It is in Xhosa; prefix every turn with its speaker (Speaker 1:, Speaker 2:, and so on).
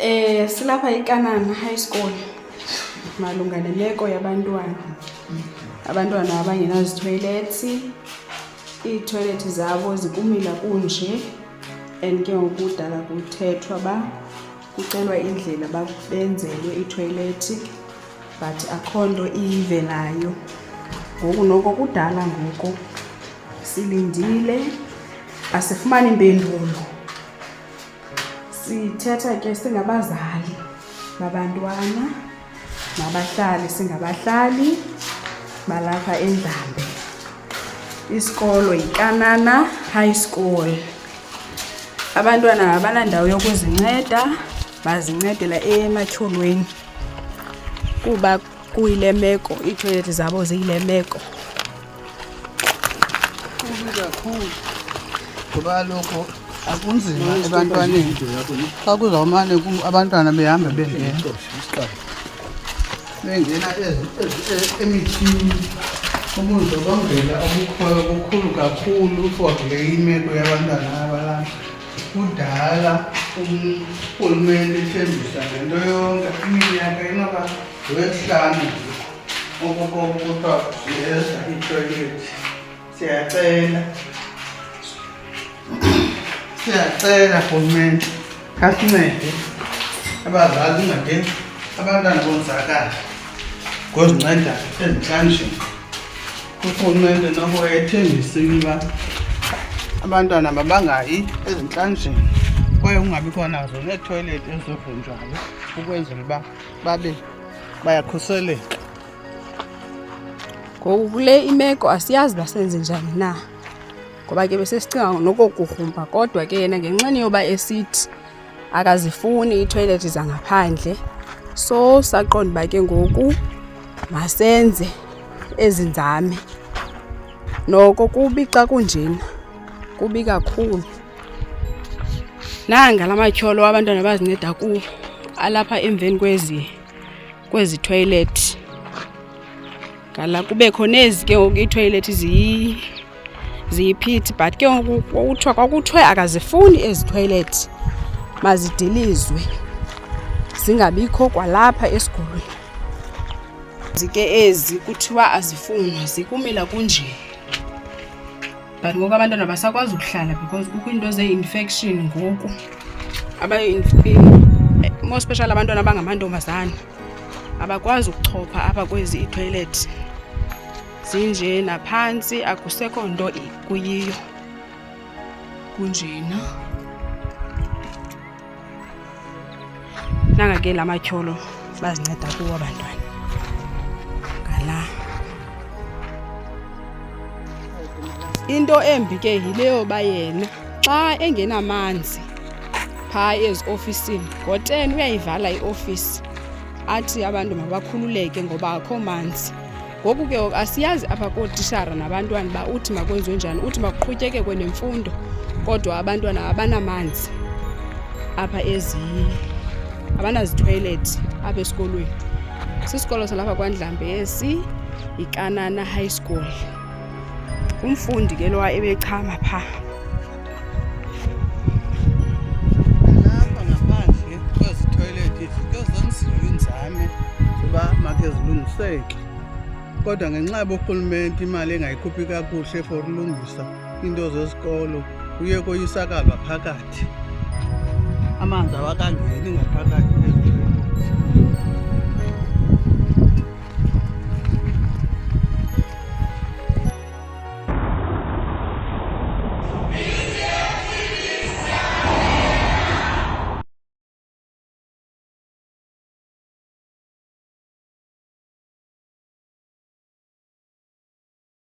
Speaker 1: Silapha iKanana High School malunga nemeko yabantwana. Abantwana abangenazitoilet, iitoilet zabo zikumila kunje, and ke ngoku kudala kuthethwa ba kucelwa indlela benzelwe iitoilet, but akho nto ivelayo. Ngoku noko kudala ngoku silindile, asifumani mpendulo. Sithetha ke singabazali babantwana nabahlali, singabahlali balapha eNdlambe. Isikolo yiKanana High School. Abantwana abanandawo yokuzinceda, bazincedela ematyholweni kuba kuyile meko, iitoilet zabo ziyile meko.
Speaker 2: Kakhulu kuba kaloku akunzima ebantwaneni xa kuzawumane abantwana behamba bengena emithini. Ubundlobongela obukhoyo bukhulu kakhulu for le imeko yabantwana abalapha. Kudala urhulumente ethembisa ngento yonke iminyaka enoba ngowesihlanu okokoko kuthiwa ziyeza iitoilet. Siyacela rhulumente khasincede abazali, ungade abantwana bonzakala ngozinceda ezintlantshini. Urhulumente noko ethembisile uba abantwana mabangayi ezintlantshini kwaye kungabikho nazo neethoyilethi ezivunjwayo ukwenzela uba babe bayakhuseleka.
Speaker 1: Ngoku kule imeko asiyazi uba senze njani na, ngoba ke besesicinga noko kugrumba, kodwa ke yena ngenxeni yoba esithi akazifuni iithoyilethi zangaphandle, so saqonda uba ke ngoku masenze ezi nzame. Noko kubi xa kunjena, kubi kakhulu. Nanga la matyholo abantwana bazinceda kuwo alapha emveni kwezi toilet. Ngala kubekho nezi ke ngoku iitoilet ziyiphithi, but ke ngoku kwakuthiwe akazifuni ezi toilet, mazidilizwe zingabikho kwalapha esikolweni. Zike ezi kuthiwa azifunwa, zikumila kunje. But ngoku abantwana basakwazi ukuhlala because kukho into ze-infection ngoku. More special abantwana abangamantombazana abakwazi ukuchopha apha kwezi iitoilet. Zinje naphantsi akusekho nto kuyiyo kunjena. Nanga ke la matyholo bazinceda kuwo abantwana ngala. Into embi ke yile yoba yena xa engenamanzi phaa eziofisini ngo-10 uyayivala iofisi athi abantu mabakhululeke ngoba akho manzi. Ngoku ke asiyazi apha kootishara nabantwana uba uthi makwenziwe njani, uthi makuqhutyekekwe nemfundo kodwa abantwana abanamanzi apha abanazitoilet apha esikolweni. Sisikolo salapha kwaNdlambe esi, iKanana High School. Umfundi ke lowa ebechama phaa.
Speaker 2: Lapha ngaphandle kwezi toilet zenziwe iinzame zoba makhe zilungiseke, kodwa ngenxa yoburhulumente imali engayikhuphi kakuhle for ulungisa iinto zesikolo kuye koyisakalwa phakathi. Amanzi awakangeni ngaphakathi.